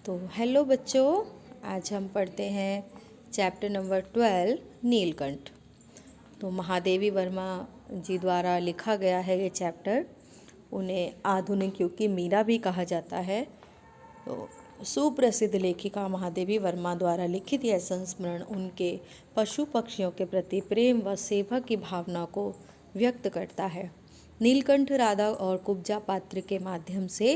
तो हेलो बच्चों, आज हम पढ़ते हैं चैप्टर नंबर 12 नीलकंठ। तो महादेवी वर्मा जी द्वारा लिखा गया है ये चैप्टर। उन्हें आधुनिक युग की मीरा भी कहा जाता है। तो सुप्रसिद्ध लेखिका महादेवी वर्मा द्वारा लिखित यह संस्मरण उनके पशु पक्षियों के प्रति प्रेम व सेवा की भावना को व्यक्त करता है। नीलकंठ राधा और कुब्जा पात्र के माध्यम से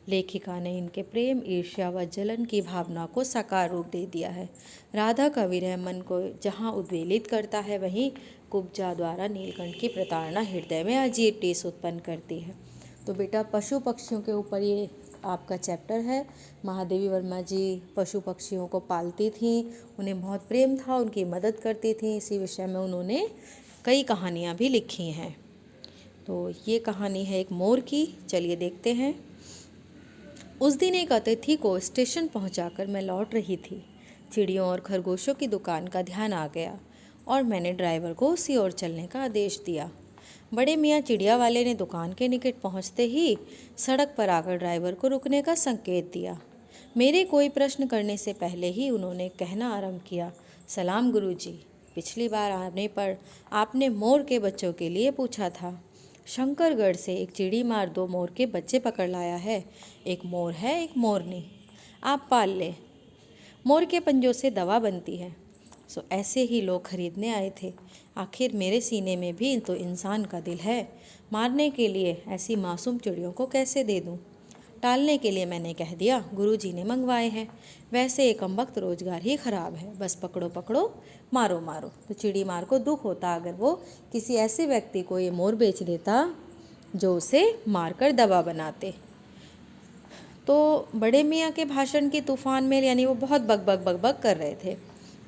लेखिका ने इनके प्रेम, ईर्ष्या व जलन की भावना को साकार रूप दे दिया है। राधा का विरह मन को जहाँ उद्वेलित करता है, वहीं कुब्जा द्वारा नीलकंठ की प्रताड़ना हृदय में अजीब टीस उत्पन्न करती है। तो बेटा, पशु पक्षियों के ऊपर ये आपका चैप्टर है। महादेवी वर्मा जी पशु पक्षियों को पालती थीं, उन्हें बहुत प्रेम था, उनकी मदद करती थीं। इसी विषय में उन्होंने कई कहानियाँ भी लिखी हैं। तो ये कहानी है एक मोर की। चलिए देखते हैं। उस दिन एक अतिथि को स्टेशन पहुंचाकर मैं लौट रही थी। चिड़ियों और खरगोशों की दुकान का ध्यान आ गया और मैंने ड्राइवर को उसी ओर चलने का आदेश दिया। बड़े मियाँ चिड़िया वाले ने दुकान के निकट पहुंचते ही सड़क पर आकर ड्राइवर को रुकने का संकेत दिया। मेरे कोई प्रश्न करने से पहले ही उन्होंने कहना आरंभ किया, सलाम गुरुजी। पिछली बार आने पर आपने मोर के बच्चों के लिए पूछा था। शंकरगढ़ से एक चिड़ी मार 2 मोर के बच्चे पकड़ लाया है। एक मोर है, एक मोरनी। आप पाल ले। मोर के पंजों से दवा बनती है। सो ऐसे ही लोग खरीदने आए थे। आखिर मेरे सीने में भी तो इंसान का दिल है। मारने के लिए ऐसी मासूम चिड़ियों को कैसे दे दूं? टालने के लिए मैंने कह दिया, गुरुजी ने मंगवाए हैं। वैसे ये कमबख्त रोजगार ही खराब है, बस पकड़ो पकड़ो, मारो मारो। तो चिड़ी मार को दुख होता अगर वो किसी ऐसे व्यक्ति को ये मोर बेच देता जो उसे मारकर दवा बनाते। तो बड़े मियाँ के भाषण की तूफान में यानी वो बहुत बक बक बक बक कर रहे थे।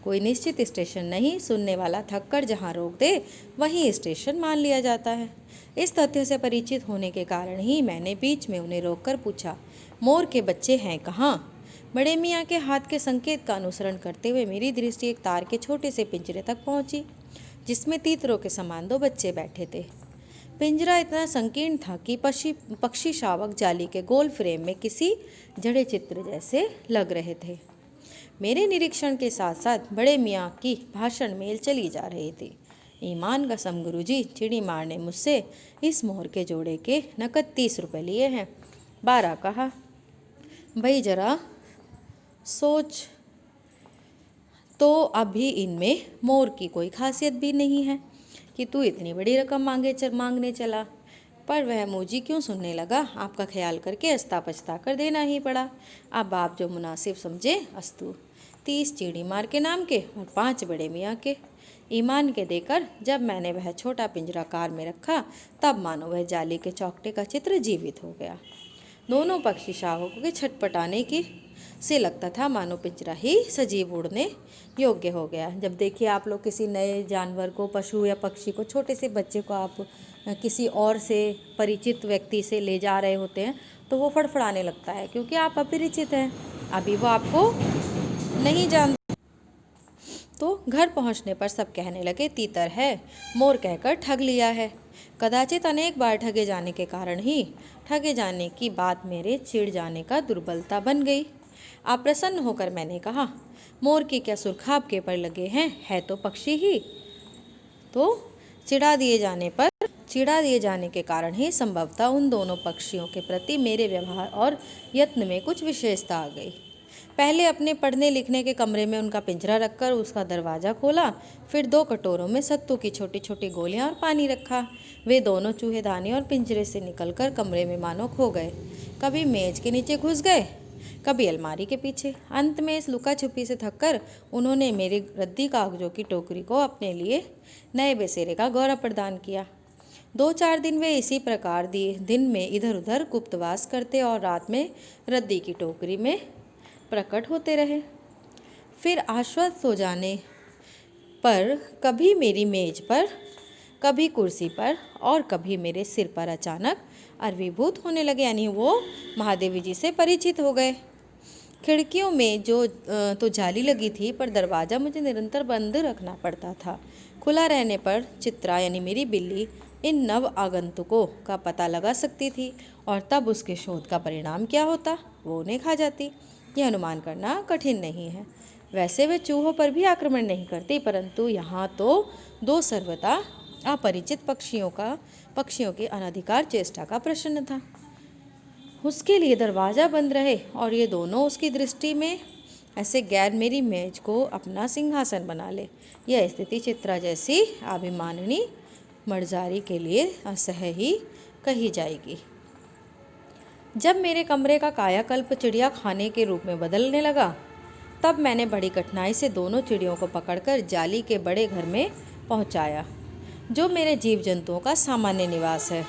कोई निश्चित स्टेशन नहीं, सुनने वाला थक कर जहाँ रोक दे वहीं स्टेशन मान लिया जाता है। इस तथ्य से परिचित होने के कारण ही मैंने बीच में उन्हें रोककर पूछा, मोर के बच्चे हैं कहाँ? बड़े मियाँ के हाथ के संकेत का अनुसरण करते हुए मेरी दृष्टि एक तार के छोटे से पिंजरे तक पहुँची, जिसमें तीतरों के समान 2 बच्चे बैठे थे। पिंजरा इतना संकीर्ण था कि पक्षी शावक जाली के गोल फ्रेम में किसी जड़े चित्र जैसे लग रहे थे। मेरे निरीक्षण के साथ साथ बड़े मियाँ की भाषण मेल चली जा रही थी। ईमान कसम गुरुजी, चिड़ी मार ने मुझसे इस मोर के जोड़े के नकद 30 रुपये लिए हैं। 12 कहा। भाई जरा सोच तो, अभी इनमें मोर की कोई खासियत भी नहीं है कि तू इतनी बड़ी रकम मांगने चला। पर वह मुझी क्यों सुनने लगा, आपका ख्याल करके अस्ता पछता कर देना ही पड़ा। अब आप जो मुनासिब समझे अस्तु। 30 चिड़ी मार के नाम के और 5 बड़े मियाँ के ईमान के देकर जब मैंने वह छोटा पिंजरा कार में रखा, तब मानो वह जाली के चौकटे का चित्र जीवित हो गया। दोनों पक्षी शावकों के छटपटाने की से लगता था मानो पिंजरा ही सजीव उड़ने योग्य हो गया। जब देखिए आप लोग किसी नए जानवर को, पशु या पक्षी को, छोटे से बच्चे को आप किसी और से परिचित व्यक्ति से ले जा रहे होते हैं तो वो फड़फड़ाने लगता है, क्योंकि आप अपरिचित हैं, अभी वो आपको नहीं जानते। तो घर पहुंचने पर सब कहने लगे, तीतर है, मोर कहकर ठग लिया है। कदाचित अनेक बार ठगे जाने के कारण ही ठगे जाने की बात मेरे चिढ़ जाने का दुर्बलता बन गई। अप्रसन्न होकर मैंने कहा, मोर की क्या सुरखाब के पर लगे हैं, है तो पक्षी ही। तो चिढ़ा दिए जाने के कारण ही संभवतः उन दोनों पक्षियों के प्रति मेरे व्यवहार और यत्न में कुछ विशेषता आ गई। पहले अपने पढ़ने लिखने के कमरे में उनका पिंजरा रखकर उसका दरवाज़ा खोला, फिर 2 कटोरों में सत्तू की छोटी छोटी गोलियां और पानी रखा। वे दोनों चूहेदानी और पिंजरे से निकलकर कमरे में मानो खो गए। कभी मेज के नीचे घुस गए, कभी अलमारी के पीछे। अंत में इस लुका छुपी से थककर उन्होंने मेरी रद्दी कागजों की टोकरी को अपने लिए नए बसेरे का गौरव प्रदान किया। 2-4 दिन वे इसी प्रकार दिन में इधर उधर गुप्तवास करते और रात में रद्दी की टोकरी में प्रकट होते रहे। फिर आश्वस्त हो जाने पर कभी मेरी मेज पर, कभी कुर्सी पर और कभी मेरे सिर पर अचानक आविर्भूत होने लगे, यानी वो महादेवी जी से परिचित हो गए। खिड़कियों में तो जाली लगी थी, पर दरवाज़ा मुझे निरंतर बंद रखना पड़ता था। खुला रहने पर चित्रा यानी मेरी बिल्ली इन नव आगंतुकों का पता लगा सकती थी और तब उसके शोध का परिणाम क्या होता वो उन्हें खा जाती। यह अनुमान करना कठिन नहीं है। वैसे वे चूहों पर भी आक्रमण नहीं करती, परंतु यहाँ तो दो सर्वथा अपरिचित पक्षियों की अनधिकार चेष्टा का प्रश्न था। उसके लिए दरवाज़ा बंद रहे और ये दोनों उसकी दृष्टि में ऐसे गैर मेरी मेज को अपना सिंहासन बना ले। यह स्थिति चित्रा जैसी अभिमानिनी मर्जारी के लिए असह्य ही कही जाएगी। जब मेरे कमरे का कायाकल्प चिड़िया खाने के रूप में बदलने लगा, तब मैंने बड़ी कठिनाई से दोनों चिड़ियों को पकड़कर जाली के बड़े घर में पहुंचाया, जो मेरे जीव जंतुओं का सामान्य निवास है।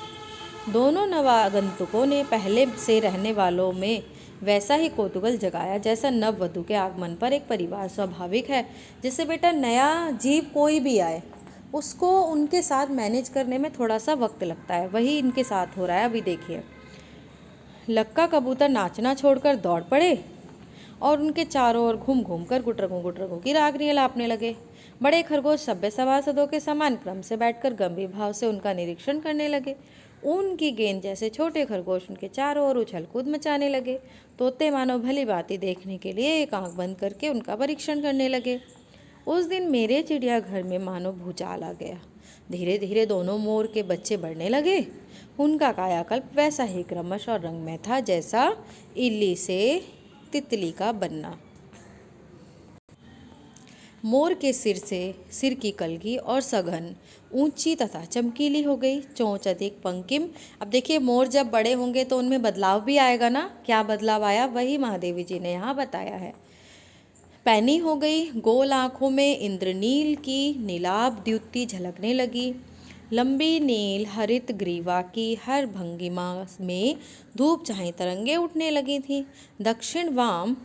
दोनों नवागंतुकों ने पहले से रहने वालों में वैसा ही कौतूहल जगाया जैसा नववधु के आगमन पर एक परिवार स्वाभाविक है। जैसे बेटा नया जीव कोई भी आए, उसको उनके साथ मैनेज करने में थोड़ा सा वक्त लगता है, वही इनके साथ हो रहा है। अभी देखिए, लक्का कबूतर नाचना छोड़कर दौड़ पड़े और उनके चारों ओर घूम घूम कर गुटरगों की रागनी अलापने लगे। बड़े खरगोश सभ्य सभासदों के समान क्रम से बैठकर गंभीर भाव से उनका निरीक्षण करने लगे। ऊन की गेंद जैसे छोटे खरगोश उनके चारों ओर उछल कूद मचाने लगे। तोते मानो भली भांति देखने के लिए एक आंख बंद करके उनका परीक्षण करने लगे। उस दिन मेरे चिड़ियाघर में मानो भूचाल आ गया। धीरे धीरे दोनों मोर के बच्चे बढ़ने लगे। उनका कायाकल्प वैसा ही क्रमश और रंगमय था जैसा इल्ली से तितली का बनना। मोर के सिर की कलगी और सघन ऊंची तथा चमकीली हो गई, चोंच अधिक पंकिम। अब देखिए, मोर जब बड़े होंगे तो उनमें बदलाव भी आएगा ना। क्या बदलाव आया, वही महादेवी जी ने यहाँ बताया है। पैनी हो गई, गोल आँखों में इंद्रनील की नीलाभ द्युति झलकने लगी। लंबी नील हरित ग्रीवा की हर भंगिमा में धूप चाहे तरंगे उठने लगी थीं। दक्षिण वाम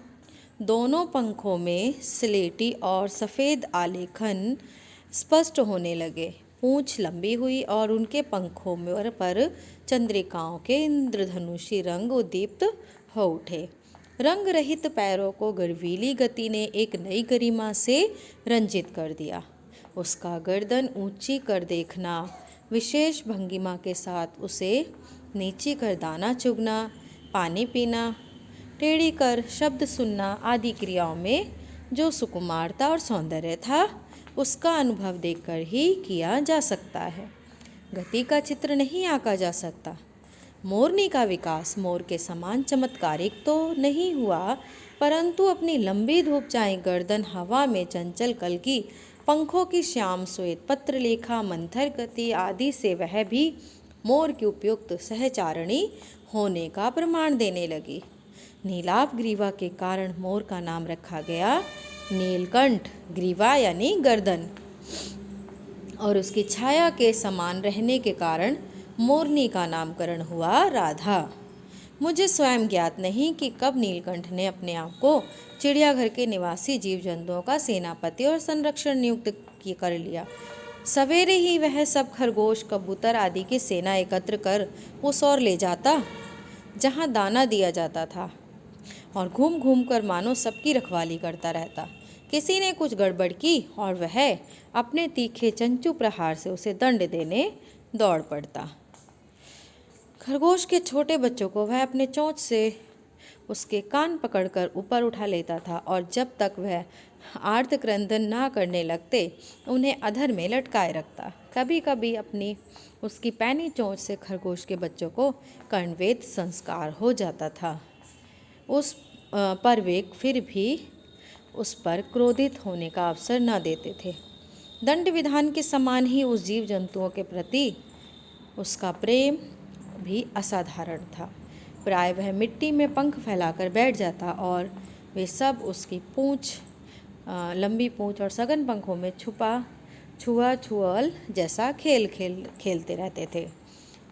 दोनों पंखों में स्लेटी और सफ़ेद आलेखन स्पष्ट होने लगे। पूंछ लंबी हुई और उनके पंखों पर चंद्रिकाओं के इंद्रधनुषी रंग उद्दीप्त हो उठे। रंग रहित पैरों को गर्वीली गति ने एक नई गरिमा से रंजित कर दिया। उसका गर्दन ऊंची कर देखना, विशेष भंगिमा के साथ उसे नीची कर दाना चुगना, पानी पीना, टेढ़ी कर शब्द सुनना आदि क्रियाओं में जो सुकुमारता और सौंदर्य था, उसका अनुभव देखकर ही किया जा सकता है। गति का चित्र नहीं आंका जा सकता। मोरनी का विकास मोर के समान चमत्कारिक तो नहीं हुआ, परंतु अपनी लंबी धूप चाई गर्दन, हवा में चंचल कलगी, पंखों की श्याम श्वेत पत्रलेखा, मंथर गति आदि से वह भी मोर की उपयुक्त सहचारिणी होने का प्रमाण देने लगी। नीलाभ ग्रीवा के कारण मोर का नाम रखा गया नीलकंठ। ग्रीवा यानी गर्दन, और उसकी छाया के समान रहने के कारण मोरनी का नामकरण हुआ राधा। मुझे स्वयं ज्ञात नहीं कि कब नीलकंठ ने अपने आप को चिड़ियाघर के निवासी जीव जंतुओं का सेनापति और संरक्षण नियुक्त कर लिया। सवेरे ही वह सब खरगोश, कबूतर आदि की सेना एकत्र कर उस ओर ले जाता जहाँ दाना दिया जाता था, और घूम घूम कर मानो सबकी रखवाली करता रहता। किसी ने कुछ गड़बड़ की और वह अपने तीखे चंचू प्रहार से उसे दंड देने दौड़ पड़ता। खरगोश के छोटे बच्चों को वह अपने चोंच से उसके कान पकड़कर ऊपर उठा लेता था, और जब तक वह आर्तक्रंदन ना करने लगते उन्हें अधर में लटकाए रखता। कभी कभी उसकी पैनी चोंच से खरगोश के बच्चों को कर्णवेद संस्कार हो जाता था। उस पर वे फिर भी उस पर क्रोधित होने का अवसर न देते थे। दंड विधान के समान ही उस जीव जंतुओं के प्रति उसका प्रेम भी असाधारण था। प्राय वह मिट्टी में पंख फैलाकर बैठ जाता और वे सब उसकी लंबी पूंछ और सघन पंखों में छुआल जैसा खेलते रहते थे।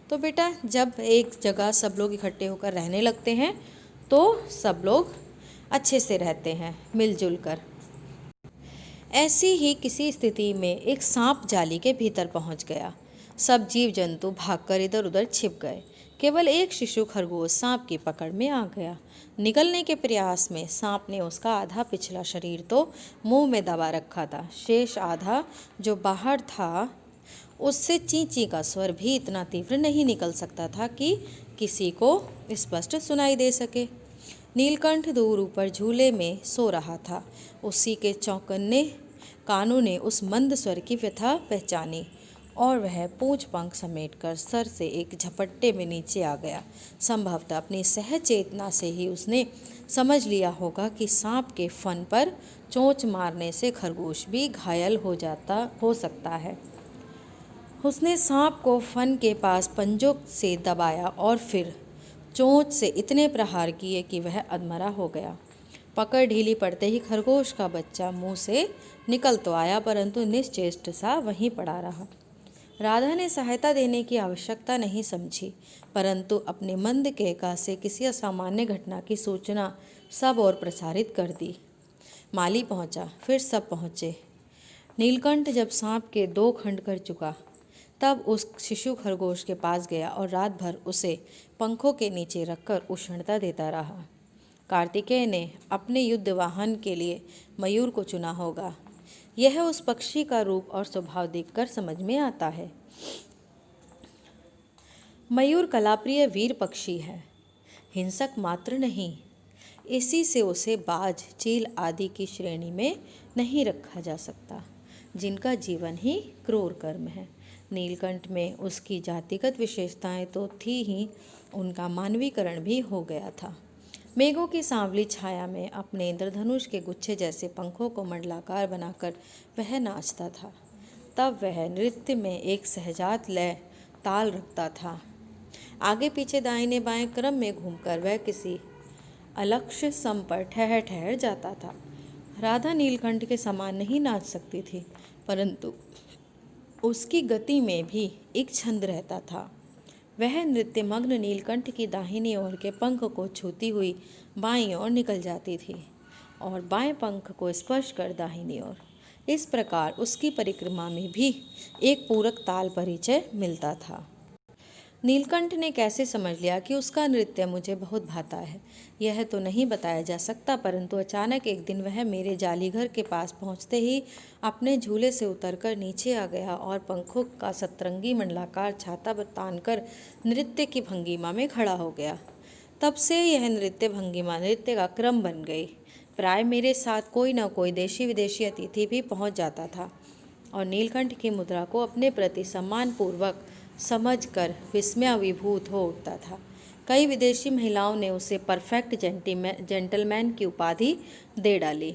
तो बेटा, जब एक जगह सब लोग इकट्ठे होकर रहने लगते हैं तो सब लोग अच्छे से रहते हैं मिलजुल कर। ऐसी ही किसी स्थिति में एक सांप जाली के भीतर पहुंच गया। सब जीव जंतु भागकर इधर उधर छिप गए। केवल एक शिशु खरगोश सांप की पकड़ में आ गया। निकलने के प्रयास में सांप ने उसका आधा पिछला शरीर तो मुंह में दबा रखा था, शेष आधा जो बाहर था उससे चींची का स्वर भी इतना तीव्र नहीं निकल सकता था कि किसी को स्पष्ट सुनाई दे सके। नीलकंठ दूर ऊपर झूले में सो रहा था। उसी के चौकन्ने कानों ने उस मंद स्वर की व्यथा पहचानी और वह पूंछ पंख समेटकर सर से एक झपट्टे में नीचे आ गया। संभवतः अपनी सहज चेतना से ही उसने समझ लिया होगा कि सांप के फन पर चोंच मारने से खरगोश भी घायल हो सकता है। उसने सांप को फन के पास पंजों से दबाया और फिर चोंच से इतने प्रहार किए कि वह अधमरा हो गया। पकड़ ढीली पड़ते ही खरगोश का बच्चा मुंह से निकल तो आया, परंतु निश्चेष्ट सा वहीं पड़ा रहा। राधा ने सहायता देने की आवश्यकता नहीं समझी, परंतु अपने मंद केका से किसी असामान्य घटना की सूचना सब और प्रसारित कर दी। माली पहुंचा, फिर सब पहुंचे। नीलकंठ जब सांप के 2 खंड कर चुका, तब उस शिशु खरगोश के पास गया और रात भर उसे पंखों के नीचे रखकर उष्णता देता रहा। कार्तिकेय ने अपने युद्ध वाहन के लिए मयूर को चुना होगा। यह उस पक्षी का रूप और स्वभाव देखकर समझ में आता है। मयूर कलाप्रिय वीर पक्षी है, हिंसक मात्र नहीं। इसी से उसे बाज, चील आदि की श्रेणी में नहीं रखा जा सकता, जिनका जीवन ही क्रूर कर्म है। नीलकंठ में उसकी जातिगत विशेषताएं तो थी ही, उनका मानवीकरण भी हो गया था। मेघों की सांवली छाया में अपने इंद्रधनुष के गुच्छे जैसे पंखों को मंडलाकार बनाकर वह नाचता था। तब वह नृत्य में एक सहजात लय ताल रखता था। आगे पीछे दाहिने बाएं क्रम में घूमकर वह किसी अलक्ष्य सम पर ठहर ठहर जाता था। राधा नीलकंठ के समान नहीं नाच सकती थी, परंतु उसकी गति में भी एक छंद रहता था। वह नृत्यमग्न नीलकंठ की दाहिनी ओर के पंख को छूती हुई बाईं ओर निकल जाती थी और बाएं पंख को स्पर्श कर दाहिनी ओर। इस प्रकार उसकी परिक्रमा में भी एक पूरक ताल परिचय मिलता था। नीलकंठ ने कैसे समझ लिया कि उसका नृत्य मुझे बहुत भाता है, यह तो नहीं बताया जा सकता, परंतु अचानक एक दिन वह मेरे जालीघर के पास पहुंचते ही अपने झूले से उतरकर नीचे आ गया और पंखों का सतरंगी मंडलाकार छाता तानकर नृत्य की भंगिमा में खड़ा हो गया। तब से यह नृत्य भंगिमा नृत्य का क्रम बन गई। प्राय मेरे साथ कोई न कोई देशी विदेशी अतिथि भी पहुंच जाता था और नीलकंठ की मुद्रा को अपने प्रति सम्मानपूर्वक समझकर विस्मयाभिभूत हो उठता था। कई विदेशी महिलाओं ने उसे परफेक्ट जेंटलमैन की उपाधि दे डाली।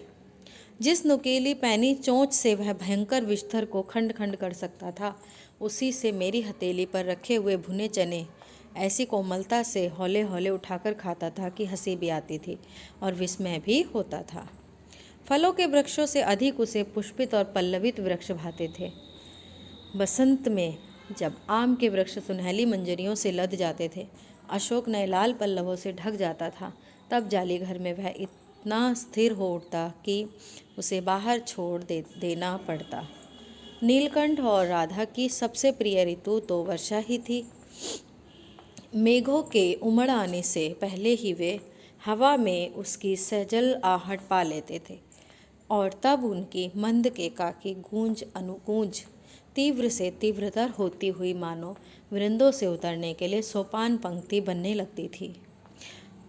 जिस नुकीली पैनी चोंच से वह भयंकर विस्तर को खंड खंड कर सकता था, उसी से मेरी हथेली पर रखे हुए भुने चने ऐसी कोमलता से हौले हौले उठाकर खाता था कि हंसी भी आती थी और विस्मय भी होता था। फलों के वृक्षों से अधिक उसे पुष्पित और पल्लवित वृक्ष भाते थे। बसंत में जब आम के वृक्ष सुनहली मंजरियों से लद जाते थे, अशोक नए लाल पल्लवों से ढक जाता था, तब जालीघर में वह इतना स्थिर हो उठता कि उसे बाहर छोड़ देना पड़ता। नीलकंठ और राधा की सबसे प्रिय ऋतु तो वर्षा ही थी। मेघों के उमड़ आने से पहले ही वे हवा में उसकी सजल आहट पा लेते थे और तब उनकी मंद केका की गूंज अनुगूंज तीव्र से तीव्रतर होती हुई मानो वृंदों से उतरने के लिए सोपान पंक्ति बनने लगती थी।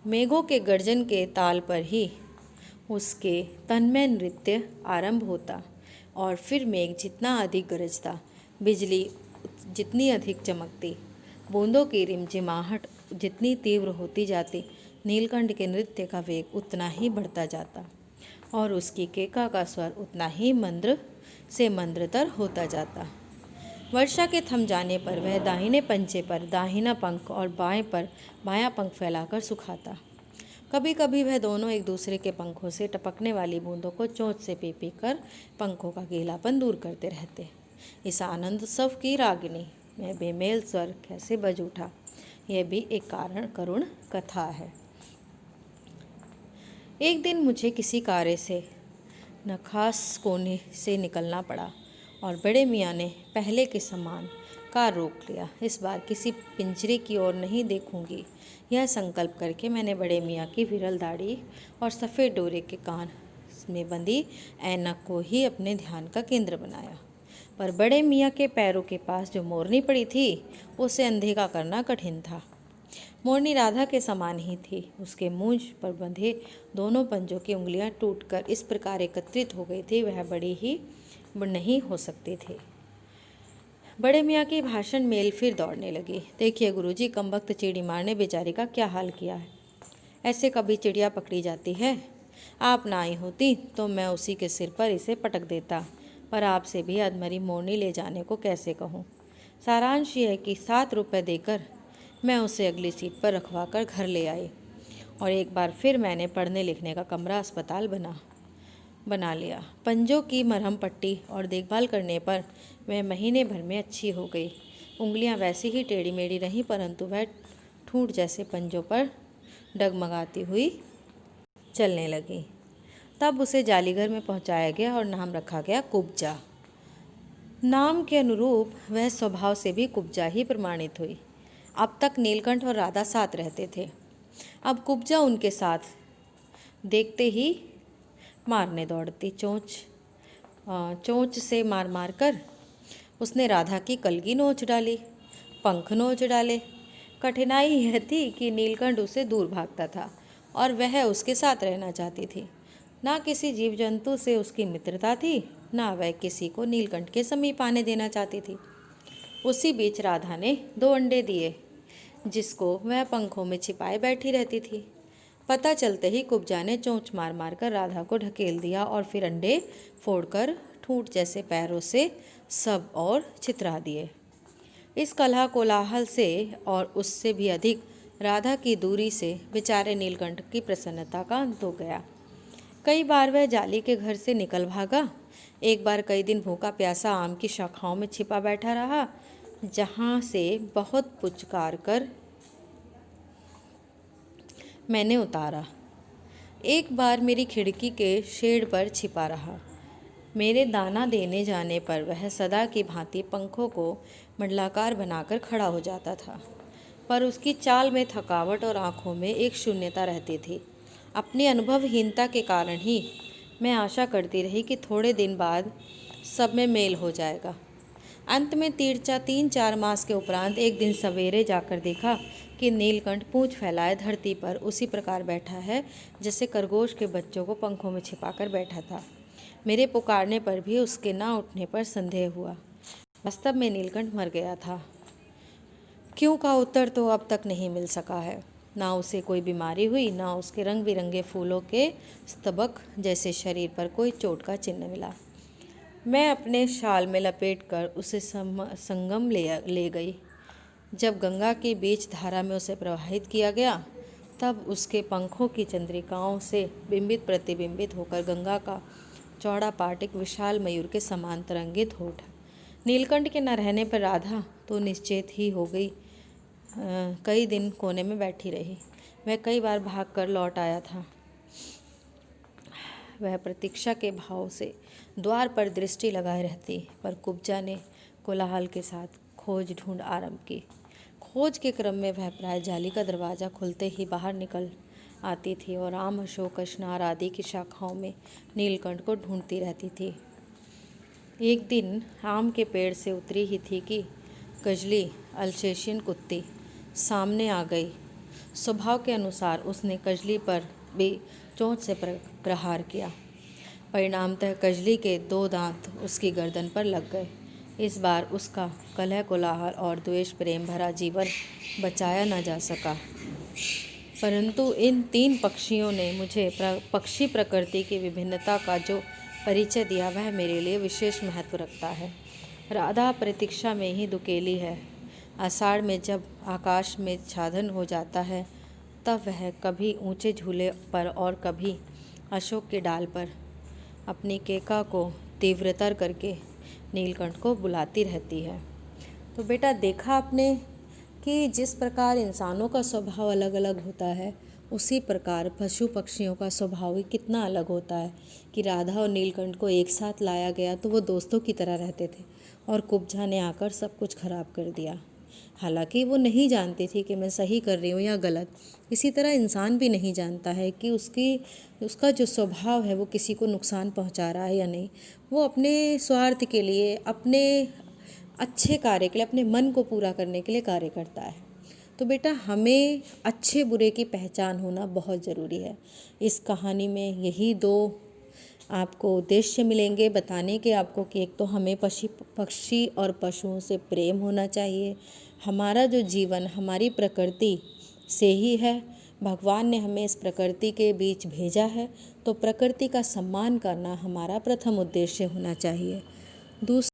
मेघों के गर्जन के ताल पर ही उसके तन्मय नृत्य आरंभ होता और फिर मेघ जितना अधिक गरजता, बिजली जितनी अधिक चमकती, बूंदों की रिमझिमाहट जितनी तीव्र होती जाती, नीलकंठ के नृत्य का वेग उतना ही बढ़ता जाता और उसकी केका का स्वर उतना ही मंद्र से मंद्रतर होता जाता। वर्षा के थम जाने पर वह दाहिने पंजे पर दाहिना पंख और बाएं पर बायां पंख फैलाकर सुखाता। कभी कभी वह दोनों एक दूसरे के पंखों से टपकने वाली बूंदों को चोंच से पी पी कर पंखों का गीलापन दूर करते रहते। इस आनंद उत्सव की रागिनी में बेमेल स्वर कैसे बज उठा, यह भी एक करुण कथा है। एक दिन मुझे किसी कार्य से नखास कोने से निकलना पड़ा और बड़े मियाँ ने पहले के समान कार रोक लिया। इस बार किसी पिंजरे की ओर नहीं देखूंगी, यह संकल्प करके मैंने बड़े मियाँ की विरल दाढ़ी और सफ़ेद डोरे के कान में बंधी ऐनक को ही अपने ध्यान का केंद्र बनाया। पर बड़े मियाँ के पैरों के पास जो मोरनी पड़ी थी, उसे अनदेखा करना कठिन था। मोरनी राधा के समान ही थी। उसके मूंछ पर बंधे दोनों पंजों की उंगलियां टूटकर इस प्रकार एकत्रित हो गई थी, वह बड़ी ही नहीं हो सकती थी। बड़े मियाँ की भाषण मेल फिर दौड़ने लगी। देखिए गुरुजी, कमबख्त चिड़ी मार ने बेचारी का क्या हाल किया है। ऐसे कभी चिड़िया पकड़ी जाती है? आप ना आई होती तो मैं उसी के सिर पर इसे पटक देता, पर आपसे भी अधमरी मोरनी ले जाने को कैसे कहूँ। सारांश ये है कि 7 रुपये देकर मैं उसे अगली सीट पर रखवा कर घर ले आई, और एक बार फिर मैंने पढ़ने लिखने का कमरा अस्पताल बना लिया। पंजों की मरहम पट्टी और देखभाल करने पर वह महीने भर में अच्छी हो गई। उंगलियां वैसी ही टेढ़ी मेढ़ी रहीं, परंतु वह ठूंठ जैसे पंजों पर डगमगाती हुई चलने लगी। तब उसे जालीघर में पहुंचाया गया और नाम रखा गया कुब्जा। नाम के अनुरूप वह स्वभाव से भी कुब्जा ही प्रमाणित हुई। अब तक नीलकंठ और राधा साथ रहते थे, अब कुब्जा उनके साथ देखते ही मारने दौड़ती। चोंच से मार मार कर उसने राधा की कलगी नोच डाली, पंख नोच डाले। कठिनाई यह थी कि नीलकंठ उससे दूर भागता था और वह उसके साथ रहना चाहती थी। ना किसी जीव जंतु से उसकी मित्रता थी, ना वह किसी को नीलकंठ के समीप आने देना चाहती थी। उसी बीच राधा ने 2 अंडे दिए, जिसको वह पंखों में छिपाए बैठी रहती थी। पता चलते ही कुब्जा ने चोंच मार मार कर राधा को ढकेल दिया और फिर अंडे फोड़कर ठूंठ जैसे पैरों से सब और छितरा दिए। इस कलह कोलाहल से और उससे भी अधिक राधा की दूरी से बेचारे नीलकंठ की प्रसन्नता का अंत हो गया। कई बार वह जाली के घर से निकल भागा। एक बार कई दिन भूखा प्यासा आम की शाखाओं में छिपा बैठा रहा, जहाँ से बहुत पुचकार कर मैंने उतारा। एक बार मेरी खिड़की के शेड पर छिपा रहा। मेरे दाना देने जाने पर वह सदा की भांति पंखों को मंडलाकार बनाकर खड़ा हो जाता था, पर उसकी चाल में थकावट और आंखों में एक शून्यता रहती थी। अपनी अनुभवहीनता के कारण ही मैं आशा करती रही कि थोड़े दिन बाद सब में मेल हो जाएगा। अंत में 3-4 मास के उपरांत एक दिन सवेरे जाकर देखा कि नीलकंठ पूंछ फैलाए धरती पर उसी प्रकार बैठा है जैसे खरगोश के बच्चों को पंखों में छिपाकर बैठा था। मेरे पुकारने पर भी उसके ना उठने पर संदेह हुआ। वास्तव में नीलकंठ मर गया था। क्यों का उत्तर तो अब तक नहीं मिल सका है। ना उसे कोई बीमारी हुई, ना उसके रंग बिरंगे फूलों के स्तबक जैसे शरीर पर कोई चोट का चिन्ह मिला। मैं अपने शाल में लपेटकर उसे संगम ले गई। जब गंगा की बीच धारा में उसे प्रवाहित किया गया, तब उसके पंखों की चंद्रिकाओं से बिंबित प्रतिबिंबित होकर गंगा का चौड़ा पाट एक विशाल मयूर के समान तरंगित हो उठा। नीलकंठ के न रहने पर राधा तो निश्चेत ही हो गई। कई दिन कोने में बैठी रही। वह कई बार भागकर लौट आया था। वह प्रतीक्षा के भाव से द्वार पर दृष्टि लगाए रहती, पर कुब्जा ने कोलाहल के साथ खोज ढूंढ आरंभ की। खोज के क्रम में वह प्राय जाली का दरवाज़ा खुलते ही बाहर निकल आती थी और आम, अशोक, अशनार आदि की शाखाओं में नीलकंठ को ढूंढती रहती थी। एक दिन आम के पेड़ से उतरी ही थी कि कजली अल्सेशियन कुत्ती सामने आ गई। स्वभाव के अनुसार उसने कजली पर भी चोंच से प्रहार किया। परिणामतः कजली के 2 दांत उसकी गर्दन पर लग गए। इस बार उसका कलह कोलाहल और द्वेष प्रेम भरा जीवन बचाया न जा सका, परंतु इन 3 पक्षियों ने मुझे पक्षी प्रकृति की विभिन्नता का जो परिचय दिया वह मेरे लिए विशेष महत्व रखता है। राधा प्रतीक्षा में ही दुकेली है। आषाढ़ में जब आकाश में छादन हो जाता है, तब वह कभी ऊंचे झूले पर और कभी अशोक के डाल पर अपनी केका को तीव्रतर करके नीलकंठ को बुलाती रहती है। तो बेटा, देखा आपने कि जिस प्रकार इंसानों का स्वभाव अलग अलग होता है, उसी प्रकार पशु पक्षियों का स्वभाव भी कितना अलग होता है कि राधा और नीलकंठ को एक साथ लाया गया तो वो दोस्तों की तरह रहते थे, और कुब्जा ने आकर सब कुछ खराब कर दिया। हालांकि वो नहीं जानती थी कि मैं सही कर रही हूँ या गलत। इसी तरह इंसान भी नहीं जानता है कि उसका जो स्वभाव है वो किसी को नुकसान पहुँचा रहा है या नहीं। वो अपने स्वार्थ के लिए, अपने अच्छे कार्य के लिए, अपने मन को पूरा करने के लिए कार्य करता है। तो बेटा हमें अच्छे बुरे की पहचान होना बहुत ज़रूरी है। इस कहानी में यही दो आपको उद्देश्य मिलेंगे बताने के आपको कि एक तो हमें पक्षी और पशुओं से प्रेम होना चाहिए। हमारा जो जीवन हमारी प्रकृति से ही है। भगवान ने हमें इस प्रकृति के बीच भेजा है, तो प्रकृति का सम्मान करना हमारा प्रथम उद्देश्य होना चाहिए। दूसरा